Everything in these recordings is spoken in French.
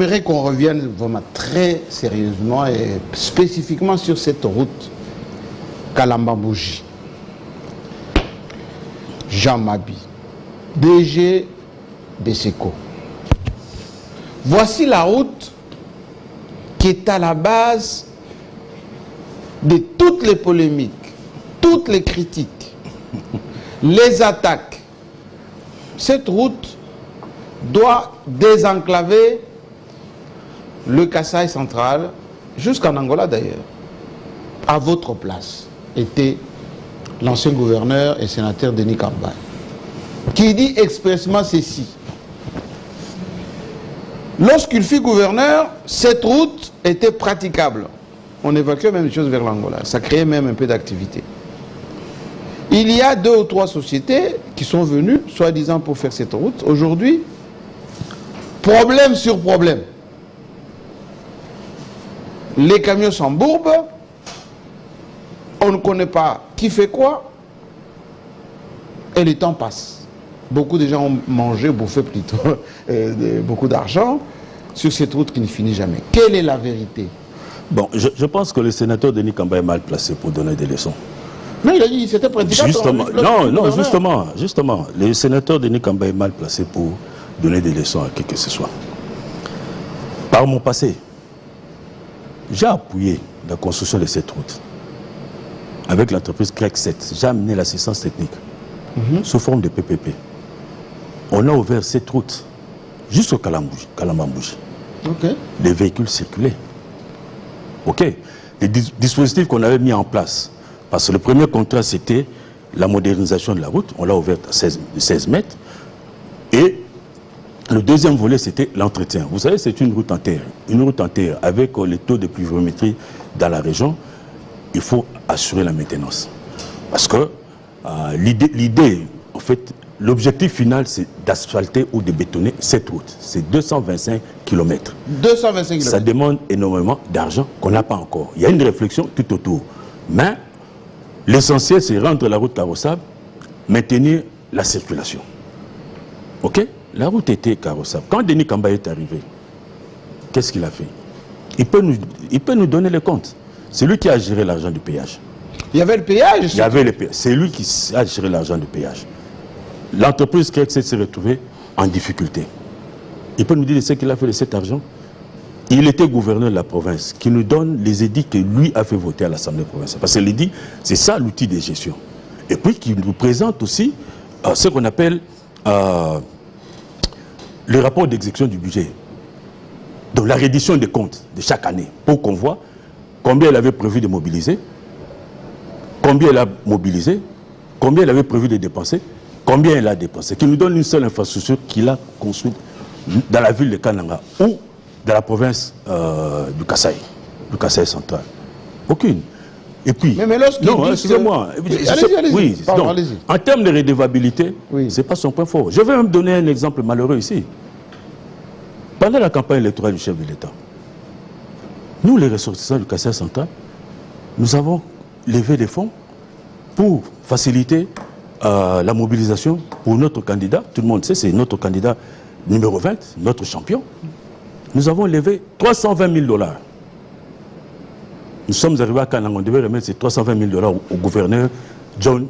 J'aimerais qu'on revienne vraiment très sérieusement et spécifiquement sur cette route Kalamba-Bougie. Jean Mabi, DG Beseko. Voici la route qui est à la base de toutes les polémiques, toutes les critiques, les attaques. Cette route doit désenclaver le Kasaï central, jusqu'en Angola d'ailleurs. À votre place était l'ancien gouverneur et sénateur Denis Kambay, qui dit expressément ceci. Lorsqu'il fut gouverneur, cette route était praticable. On évacuait même des choses vers l'Angola. Ça créait même un peu d'activité. Il y a 2 ou 3 sociétés qui sont venues, soi-disant pour faire cette route. Aujourd'hui, problème sur problème. Les camions s'embourbent, on ne connaît pas qui fait quoi, et le temps passe. Beaucoup de gens ont mangé, bouffé plutôt, beaucoup d'argent sur cette route qui ne finit jamais. Quelle est la vérité? Bon, je pense que le sénateur Denis Kambay est mal placé pour donner des leçons. Mais il a dit que c'était praticable. Justement, justement, le sénateur Denis Kambay est mal placé pour donner des leçons à qui que ce soit. Par mon passé, j'ai appuyé la construction de cette route. Avec l'entreprise CREC 7, j'ai amené l'assistance technique sous forme de PPP. On a ouvert cette route jusqu'au Kalamba-Bougie. Les véhicules circulaient. Ok. Les dispositifs qu'on avait mis en place, parce que le premier contrat c'était la modernisation de la route, on l'a ouverte à 16 mètres. Et le deuxième volet c'était l'entretien. Vous savez, c'est une route en terre. Une route en terre avec les taux de pluviométrie dans la région, il faut assurer la maintenance. Parce que l'idée, en fait, l'objectif final, c'est d'asphalter ou de bétonner cette route. C'est 225 km. 225 km. Ça demande énormément d'argent qu'on n'a pas encore. Il y a une réflexion tout autour. Mais l'essentiel, c'est rendre la route carrossable, maintenir la circulation. Ok? La route était carrossable. Quand Denis Kambay est arrivé, qu'est-ce qu'il a fait? Il peut nous donner les comptes. C'est lui qui a géré l'argent du péage. Il y avait le péage? Il y avait le péage. C'est lui qui a géré l'argent du péage. L'entreprise qui s'est retrouvée en difficulté. Il peut nous dire ce qu'il a fait de cet argent? Il était gouverneur de la province, qui nous donne les édits que lui a fait voter à l'Assemblée provinciale. Parce que l'édit, c'est ça l'outil de gestion. Et puis qui nous présente aussi ce qu'on appelle le rapport d'exécution du budget. Donc la reddition des comptes de chaque année, pour qu'on voit combien il avait prévu de mobiliser, combien il a mobilisé, combien il avait prévu de dépenser, combien il a dépensé, qui nous donne une seule infrastructure qu'il a construite dans la ville de Kananga ou dans la province du Kasaï central. Aucune. Et puis, mais non, excusez-moi. Oui, en termes de redevabilité, ce n'est pas son point fort. Je vais même donner un exemple malheureux ici. Pendant la campagne électorale du chef de l'État, nous, les ressortissants du Kasaï central, nous avons levé des fonds pour faciliter la mobilisation pour notre candidat. Tout le monde sait, c'est notre candidat numéro 20, notre champion. Nous avons levé 320 000 $. Nous sommes arrivés à Kananga, on devait remettre ces 320 000 $ au gouverneur John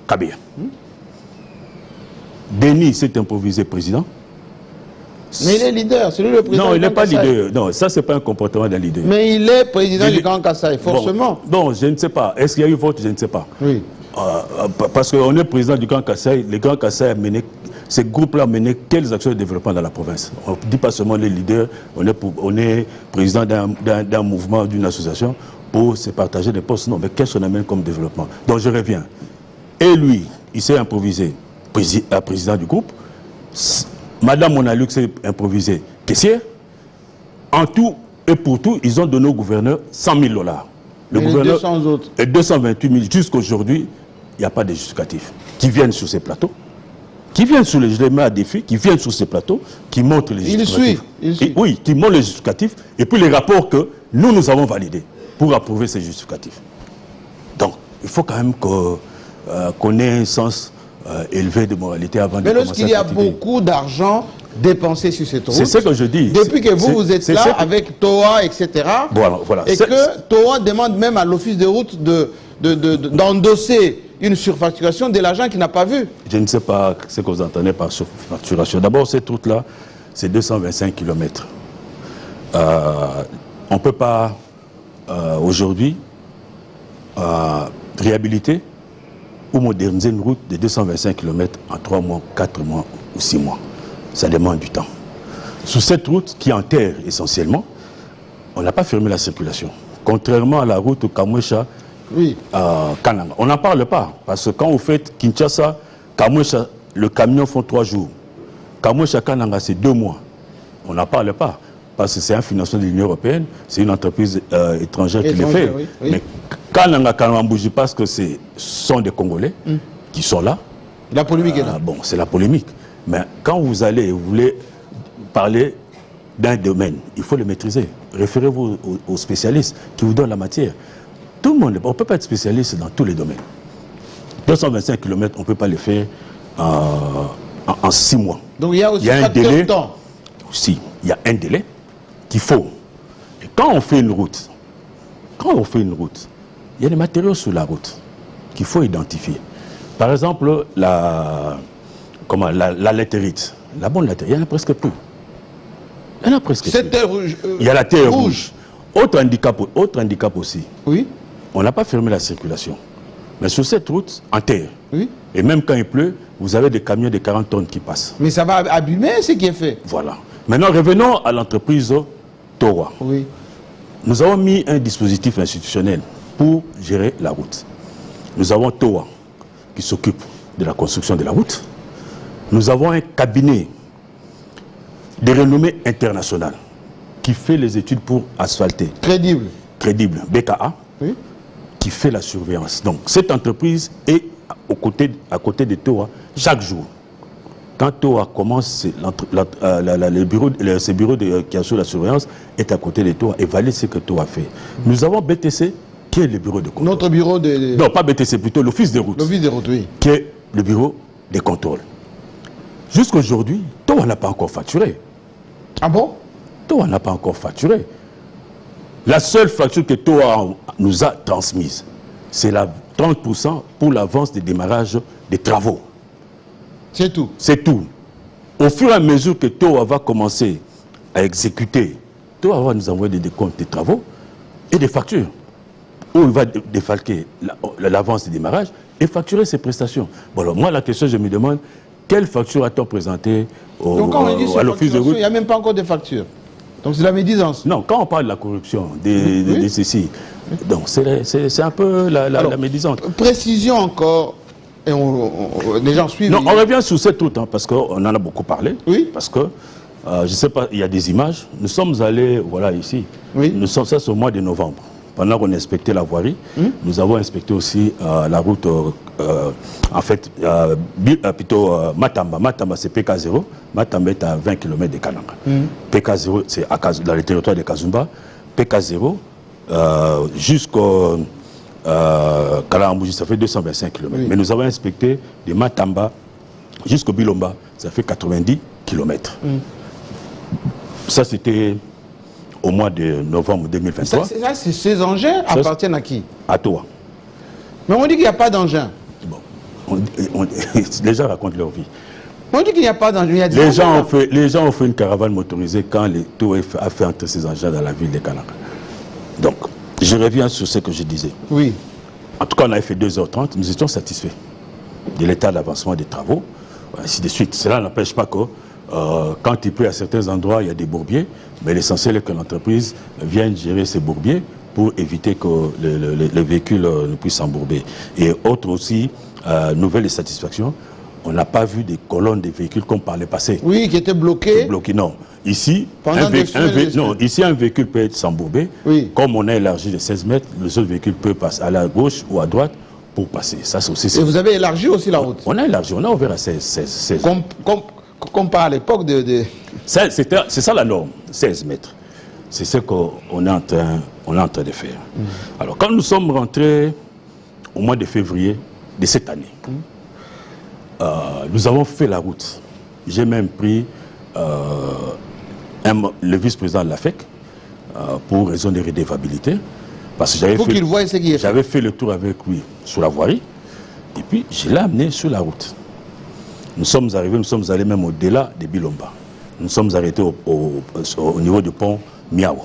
Kabia. Denis s'est improvisé président. Mais il est leader, c'est lui le président. Non, il n'est pas leader. Non, ça, ce n'est pas un comportement d'un leader. Mais il est président du Grand Kasaï, forcément. Bon, je ne sais pas. Est-ce qu'il y a eu vote? Je ne sais pas. Oui. Parce qu'on est président du Grand Kasaï, le Grand Kasaï a mené, ces groupes-là ont mené quelles actions de développement dans la province? On ne dit pas seulement les leaders, on est président d'un mouvement, d'une association pour se partager des postes. Non, mais qu'est-ce qu'on amène comme développement? Donc je reviens. Et lui, il s'est improvisé président du groupe. Madame Monaluk s'est improvisée caissière. En tout et pour tout, ils ont donné au gouverneur 100 000 $. Le gouverneur 200 autres. Et 228 000. Jusqu'aujourd'hui, il n'y a pas de justificatif. Qui viennent sur ces plateaux, qui viennent sur les, je les mets à défi, qui viennent sur ces plateaux, qui montrent les justificatifs. Il suit. Oui, qui montrent les justificatifs, et puis les rapports que nous avons validés pour approuver ces justificatifs. Donc, il faut quand même qu'on ait un sens élevé de moralité avant de commencer à critiquer. Mais lorsqu'il y a beaucoup d'argent dépensé sur cette route. C'est ce que je dis. Depuis que vous êtes là avec TOA, etc. Voilà. Et que TOA demande même à l'office de route d'endosser une surfacturation de l'argent qu'il n'a pas vu. Je ne sais pas ce que vous entendez par surfacturation. D'abord, cette route-là, c'est 225 km. On ne peut pas aujourd'hui réhabiliter ou moderniser une route de 225 km en 3 mois, 4 mois ou 6 mois. Ça demande du temps. Sur cette route qui est en terre essentiellement, on n'a pas fermé la circulation. Contrairement à la route au Kamwesha, Kananga. On n'en parle pas, parce que quand vous faites Kinshasa, Kamwesha, le camion font 3 jours. Kamwesha, Kananga, c'est 2 mois. On n'en parle pas, parce que c'est un financement de l'Union européenne, c'est une entreprise étrangère qui le fait. Mais Kananga, Kanambouji, parce que ce sont des Congolais qui sont là. La polémique est là. Bon, c'est la polémique. Mais quand vous voulez parler d'un domaine, il faut le maîtriser. Référez-vous aux spécialistes qui vous donnent la matière. Tout le monde, on ne peut pas être spécialiste dans tous les domaines. 225 km, on ne peut pas le faire en 6 mois. Donc il y a aussi un délai. Temps. Si, il y a un délai qu'il faut. Et quand on fait une route, il y a des matériaux sur la route qu'il faut identifier. Par exemple, la latérite, la bonne latérite, il n'y en a presque plus. Il y en a presque plus. Cette terre rouge. Il y a la terre rouge. Autre handicap aussi. Oui. On n'a pas fermé la circulation. Mais sur cette route, en terre, et même quand il pleut, vous avez des camions de 40 tonnes qui passent. Mais ça va abîmer ce qui est fait. Voilà. Maintenant, revenons à l'entreprise TOA. Oui. Nous avons mis un dispositif institutionnel pour gérer la route. Nous avons TOA qui s'occupe de la construction de la route. Nous avons un cabinet de renommée internationale qui fait les études pour asphalter. Crédible. Crédible, BKA, qui fait la surveillance. Donc, cette entreprise est à côté de TOA chaque jour. Quand TOA commence, ce bureau qui assure la surveillance est à côté de TOA et valide ce que TOA fait. Nous avons BTC, qui est le bureau de contrôle. Notre bureau de... Non, pas BTC, plutôt l'office des routes. L'office des routes, oui. Qui est le bureau des contrôles. Jusqu'à aujourd'hui, TOA n'a pas encore facturé. Ah bon? TOA n'a pas encore facturé. La seule facture que TOA nous a transmise, c'est la 30% pour l'avance des démarrages des travaux. C'est tout. C'est tout. Au fur et à mesure que TOA va commencer à exécuter, TOA va nous envoyer des décomptes des travaux et des factures. Où il va défalquer l'avance des démarrages et facturer ses prestations. Bon, alors moi, la question, je me demande, quelle facture a-t-on présentée à l'office de route? Il n'y a même pas encore de facture. Donc c'est la médisance. Non, quand on parle de la corruption, de ceci, donc c'est un peu la médisance. Précision encore, et les gens suivent. Non, on revient sur cette route, parce qu'on en a beaucoup parlé. Oui. Parce que, je ne sais pas, il y a des images. Nous sommes allés, voilà, ici. Oui. Nous sommes, ça c'est au mois de novembre. Pendant qu'on inspectait la voirie, nous avons inspecté aussi la route, en fait, plutôt Matamba. Matamba, c'est PK0. Matamba est à 20 km de Kananga. PK0, c'est dans le territoire de Kazumba. PK0, jusqu'au Kalambouji, ça fait 225 km. Oui. Mais nous avons inspecté de Matamba jusqu'au Bilomba, ça fait 90 km. Ça, c'était au mois de novembre 2023. Ces engins appartiennent à qui? À toi. Mais on dit qu'il n'y a pas d'engin. Bon, les gens racontent leur vie. On dit qu'il n'y a pas d'engin. Les gens ont fait une caravane motorisée quand TOA a fait entrer ces engins dans la ville de Kananga. Donc, je reviens sur ce que je disais. Oui. En tout cas, on avait fait 2h30, nous étions satisfaits de l'état d'avancement des travaux, ainsi de suite. Cela n'empêche pas que quand il pleut à certains endroits, il y a des bourbiers, mais l'essentiel est que l'entreprise vienne gérer ces bourbiers pour éviter que le véhicule ne puisse s'embourber. Et autre aussi, nouvelle satisfaction, on n'a pas vu des colonnes de véhicules comme par le passé. Oui, qui étaient bloqués. Non. Ici, un véhicule peut être s'embourber. Oui. Comme on a élargi de 16 mètres, le seul véhicule peut passer à la gauche ou à droite pour passer. Ça, aussi, et vous avez élargi aussi la route? On a élargi, on a ouvert à 16. Comme par l'époque de... C'est ça la norme, 16 mètres. C'est ce qu'on est en train de faire. Alors, quand nous sommes rentrés au mois de février de cette année, nous avons fait la route. J'ai même pris le vice-président de la FEC pour raison de redevabilité. Parce que j'avais fait le tour avec lui sur la voirie. Et puis, je l'ai amené sur la route. Nous sommes arrivés, nous sommes allés même au-delà de Bilomba. Nous sommes arrêtés au niveau du pont Miao.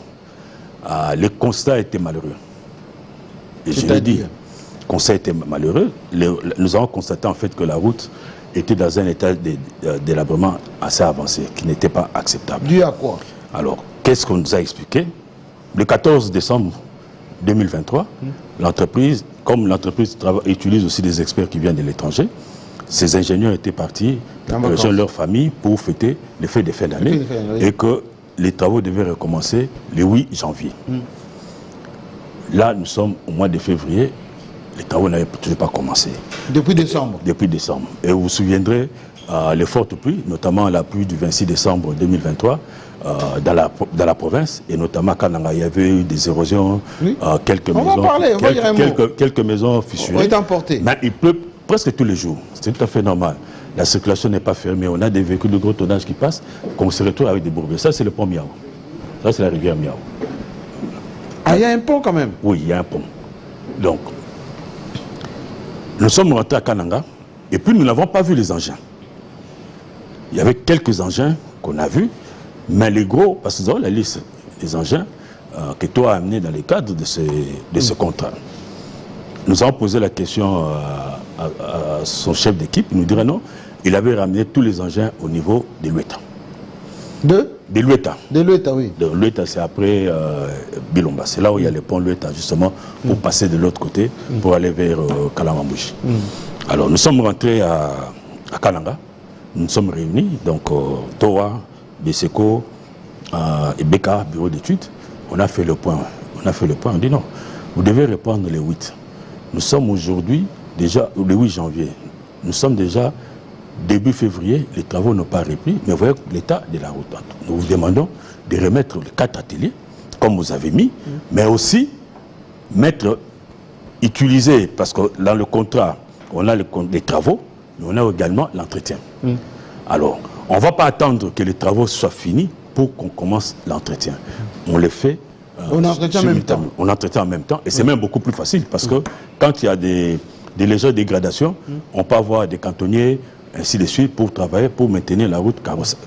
Le constat était malheureux. Et je l'ai dit, le constat était malheureux. Nous avons constaté en fait que la route était dans un état de délabrement assez avancé, qui n'était pas acceptable. Dû à quoi? Alors, qu'est-ce qu'on nous a expliqué? Le 14 décembre 2023, l'entreprise, comme l'entreprise utilise aussi des experts qui viennent de l'étranger, ces ingénieurs étaient partis rejoindre leur famille pour fêter les fêtes de fin d'année et que les travaux devaient recommencer le 8 janvier. Là, nous sommes au mois de février, les travaux n'avaient toujours pas commencé. Depuis décembre? Depuis décembre. Et vous vous souviendrez, les fortes pluies, notamment la pluie du 26 décembre 2023, dans la province, et notamment à Kananga, il y avait eu des érosions, quelques maisons fissurées. Mais il pleut presque tous les jours, c'est tout à fait normal. La circulation n'est pas fermée, on a des véhicules de gros tonnage qui passent, qu'on se retrouve avec des bourbiers. Ça, c'est le pont Miao. Ça, c'est la rivière Miao. Ah, il y a un pont quand même? Oui, il y a un pont. Donc, nous sommes rentrés à Kananga, et puis nous n'avons pas vu les engins. Il y avait quelques engins qu'on a vus, mais les gros, parce que nous avons la liste des engins que toi as amené dans le cadre de ce contrat. Nous avons posé la question à son chef d'équipe, il nous dirait non, il avait ramené tous les engins au niveau de l'Oueta. De l'Oueta. De l'Oueta, oui. De l'Oueta, c'est après Bilomba. C'est là où il y a le pont L'Oueta, justement, pour passer de l'autre côté, pour aller vers Kalamambouchi. Alors, nous sommes rentrés à Kananga. Nous sommes réunis, donc Toa, Beseko et Beka, bureau d'études. On a fait le point. On dit non, vous devez répondre les 8. Nous sommes aujourd'hui, déjà, le 8 janvier. Nous sommes déjà début février, les travaux n'ont pas repris, mais vous voyez l'état de la route. Nous vous demandons de remettre les 4 ateliers, comme vous avez mis, mais aussi utiliser, parce que dans le contrat, on a les travaux, mais on a également l'entretien. Alors, on ne va pas attendre que les travaux soient finis pour qu'on commence l'entretien. On les fait on entretient en même temps. On entretient en même temps, et c'est même beaucoup plus facile, parce que quand il y a des légères dégradations, on peut avoir des cantonniers, ainsi de suite, pour travailler, pour maintenir la route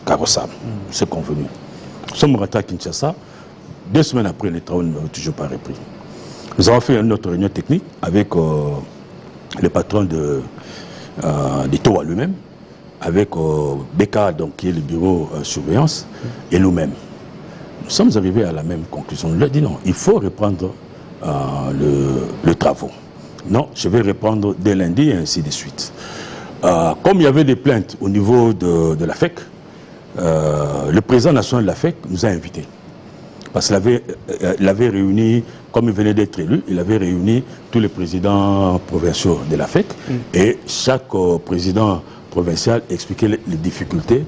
carrossable. C'est convenu. Nous sommes rentrés à Kinshasa. 2 semaines après, les travaux n'ont toujours pas repris. Nous avons fait une autre réunion technique avec le patron de Toa lui-même, avec Beka, donc, qui est le bureau surveillance, et nous-mêmes. Nous sommes arrivés à la même conclusion. On lui a dit non, il faut reprendre le travaux. Non, je vais reprendre dès lundi, et ainsi de suite. Comme il y avait des plaintes au niveau de la FEC, le président national de la FEC nous a invités. Parce qu'il avait réuni, comme il venait d'être élu, il avait réuni tous les présidents provinciaux de la FEC. Et chaque président provincial expliquait les difficultés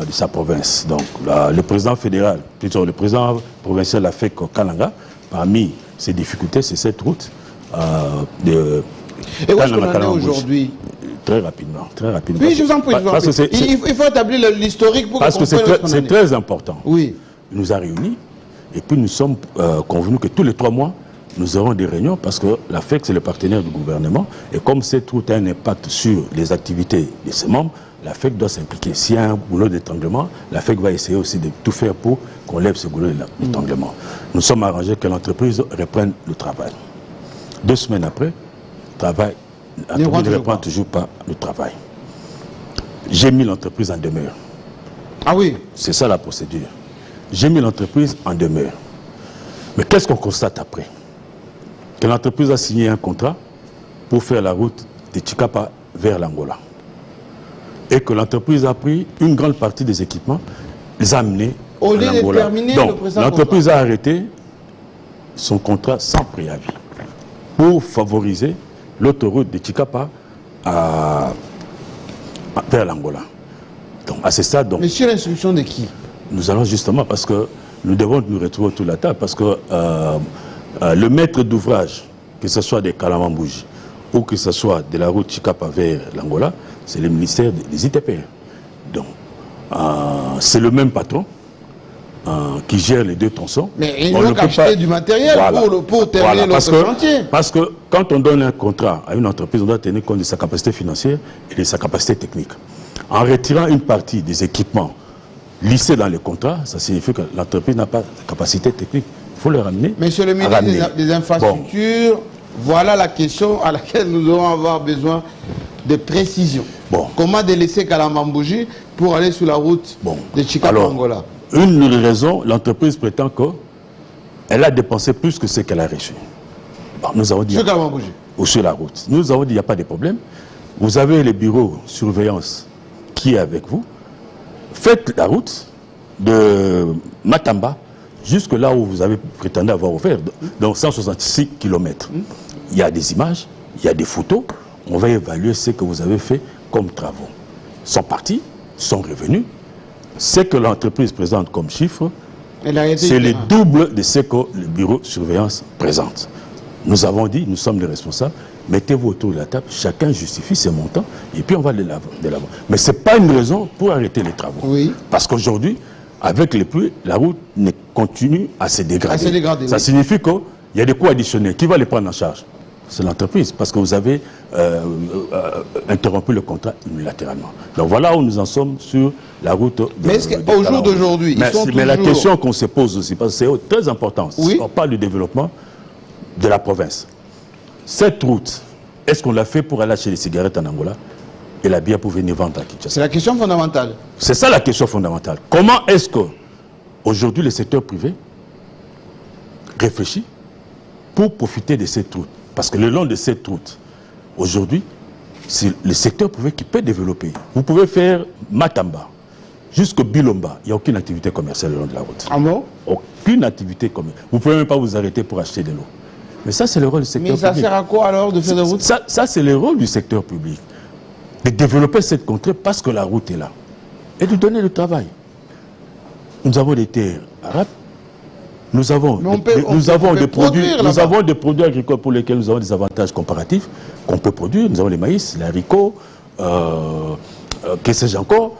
de sa province. Donc le président fédéral, plutôt le président provincial de la FEC Kananga, parmi ses difficultés, c'est cette route de... Et où est-ce qu'on en est aujourd'hui? Très rapidement, très rapidement. Oui, je vous en prie. Il faut établir l'historique pour parce que c'est très important. Oui. Il nous a réunis et puis nous sommes convenus que tous les 3 mois, nous aurons des réunions parce que la FEC, c'est le partenaire du gouvernement. Et comme cette route a un impact sur les activités de ses membres, la FEC doit s'impliquer. S'il y a un boulot d'étranglement, la FEC va essayer aussi de tout faire pour qu'on lève ce boulot d'étranglement. Nous sommes arrangés que l'entreprise reprenne le travail. 2 semaines après, l'entreprise ne reprend toujours pas le travail. J'ai mis l'entreprise en demeure. Ah oui? C'est ça la procédure. J'ai mis l'entreprise en demeure. Mais qu'est-ce qu'on constate après? Que l'entreprise a signé un contrat pour faire la route de Chikapa vers l'Angola. Et que l'entreprise a pris une grande partie des équipements, les a amenés en Angola. Donc, l'entreprise a arrêté son contrat sans préavis pour favoriser l'autoroute de Chikapa vers l'Angola. Donc, à ce stade... Mais sur l'instruction de qui? Nous allons justement, parce que nous devons nous retrouver autour de la table, parce que le maître d'ouvrage, que ce soit des Kalamambouji ou que ce soit de la route Chikapa vers l'Angola, c'est le ministère des ITP. Donc, c'est le même patron qui gère les deux tronçons. Mais ils n'ont qu'à acheter du matériel pour terminer notre chantier. Parce que quand on donne un contrat à une entreprise, on doit tenir compte de sa capacité financière et de sa capacité technique. En retirant une partie des équipements lissés dans les contrats, ça signifie que l'entreprise n'a pas de capacité technique. Il faut le ramener. Monsieur le ministre des Infrastructures, voilà la question à laquelle nous allons avoir besoin de précision. Comment délaisser Kalambambouji pour aller sur la route de Chika-Angola? Une raison, l'entreprise prétend qu'elle a dépensé plus que ce qu'elle a reçu. Nous avons dit... Sur Kalambambouji? Ou sur la route. Nous avons dit qu'il n'y a pas de problème. Vous avez les bureaux de surveillance qui est avec vous. Faites la route de Matamba jusque là où vous avez prétendu avoir offert, donc 166 km. Il y a des images, il y a des photos. On va évaluer ce que vous avez fait comme travaux. Sont partis, sont revenus. Ce que l'entreprise présente comme chiffre, c'est le double de ce que le bureau de surveillance présente. Nous avons dit, nous sommes les responsables, mettez-vous autour de la table, chacun justifie ses montants, et puis on va de l'avant. Mais ce n'est pas une raison pour arrêter les travaux. Oui. Parce qu'aujourd'hui, avec les pluies, la route continue à se dégrader. Ça signifie qu'il y a des coûts additionnels. Qui va les prendre en charge? C'est l'entreprise, parce que vous avez interrompu le contrat unilatéralement. Donc voilà où nous en sommes sur la route. Mais est-ce qu'au jour d'aujourd'hui, mais la question qu'on se pose aussi, parce que c'est très important, on parle du développement de la province. Cette route, est-ce qu'on l'a fait pour aller acheter les cigarettes en Angola et la bière pour venir vendre à Kinshasa? C'est la question fondamentale. C'est ça la question fondamentale. Comment est-ce qu'aujourd'hui le secteur privé réfléchit pour profiter de cette route? Parce que le long de cette route, aujourd'hui, c'est le secteur privé qui peut développer. Vous pouvez faire Matamba jusqu'au Bilomba. Il n'y a aucune activité commerciale le long de la route. Ah bon? Aucune activité commerciale. Vous ne pouvez même pas vous arrêter pour acheter de l'eau. Mais ça, c'est le rôle du secteur public. Mais ça sert à quoi alors de faire des routes? Ça c'est le rôle du secteur public. De développer cette contrée parce que la route est là. Et de donner le travail. Nous avons des terres arabes. Nous avons des produits agricoles pour lesquels nous avons des avantages comparatifs qu'on peut produire. Nous avons les maïs, les haricots, que sais-je encore.